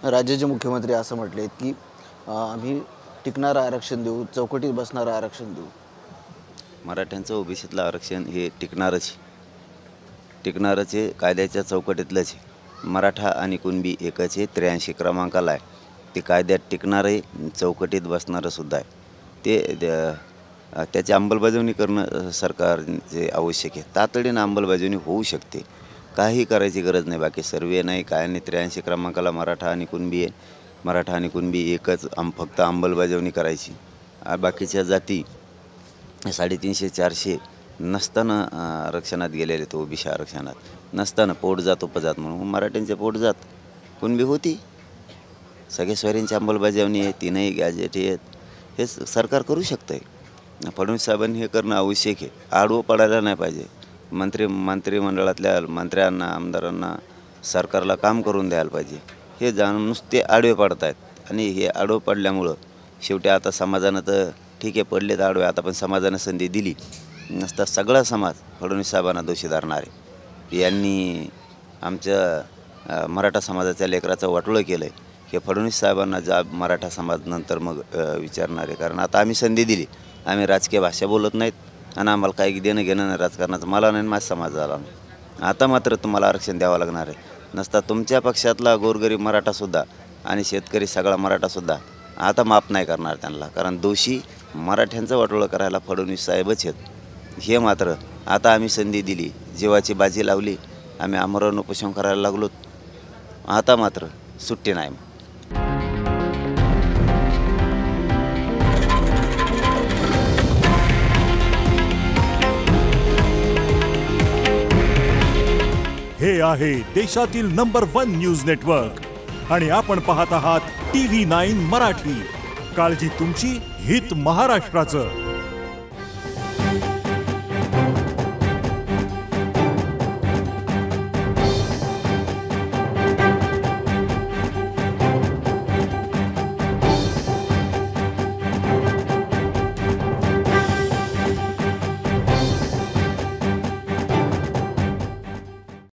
राज्याचे मुख्यमंत्री असं म्हटलेत की आम्ही टिकणारं आरक्षण देऊ, चौकटीत बसणारं आरक्षण देऊ. मराठ्यांचं ओबीसीतलं आरक्षण हे टिकणारच आहे, कायद्याच्या चौकटीतलंच आहे. मराठा आणि कुणबी एकच आहे, 83 क्रमांकाला आहे. ते कायद्यात टिकणारं आहे, चौकटीत बसणारं सुद्धा आहे. त्याची अंमलबजावणी करणं सरकारचे आवश्यक आहे. तातडीनं अंमलबजावणी होऊ शकते, काही करायची गरज नाही. बाकी सर्वे नाही काय नाही. 83 क्रमांकाला मराठा आणि कुणबी आहे. मराठा आणि कुणबी एकच फक्त अंमलबजावणी करायची. बाकीच्या जाती 350-400 नसताना आरक्षणात गेलेले, तो ओबीसी आरक्षणात नसताना पोटजात उपजात म्हणून मराठ्यांचे पोटजात कुणबी होती. सगळे सोयऱ्यांची अंमलबजावणी आहे, तीनही गॅजेट आहेत. हे सरकार करू शकतं आहे. फडणवीस साहेबांनी हे करणं आवश्यक आहे. आडवं पडायला नाही पाहिजे. मंत्रिमंडळातल्या मंत्र्यांना, आमदारांना सरकारला काम करून द्यायला पाहिजे. हे जाणून नुसते आडवे पडत आहेत आणि हे आडवं पडल्यामुळं शेवटी आता समाजानं तर ठीक आहे पडले तर आडवे, आता पण समाजानं संधी दिली नसता सगळा समाज फडणवीस साहेबांना दोषी धरणार आहे. यांनी आमच्या मराठा समाजाच्या लेकराचं वाटोळं केलं आहे. हे फडणवीस साहेबांना मराठा समाज नंतर मग विचारणार आहे. कारण आता आम्ही संधी दिली, आम्ही राजकीय भाषा बोलत नाहीत आणि आम्हाला काही देणं घेणं नाही राजकारणाचं, मला नाही माझ्या समाजाला. आता मात्र तुम्हाला आरक्षण द्यावं लागणार आहे. नसता तुमच्या पक्षातला गोरगरीब मराठासुद्धा आणि शेतकरी सगळा मराठासुद्धा आता माफ नाही करणार त्यांना. कारण दोषी मराठ्यांचं वाटोळं करायला फडणवीस साहेबच आहेत. हे मात्र आता आम्ही संधी दिली, जीवाची बाजी लावली, आम्ही आमरण उपोषण करायला लागलो. आता मात्र सुट्टी नाही. हे आहे देशातील नंबर 1 न्यूज नेटवर्क आणि आपण पाहत आहात TV9 मराठी. काळजी तुमची, हित महाराष्ट्राचं.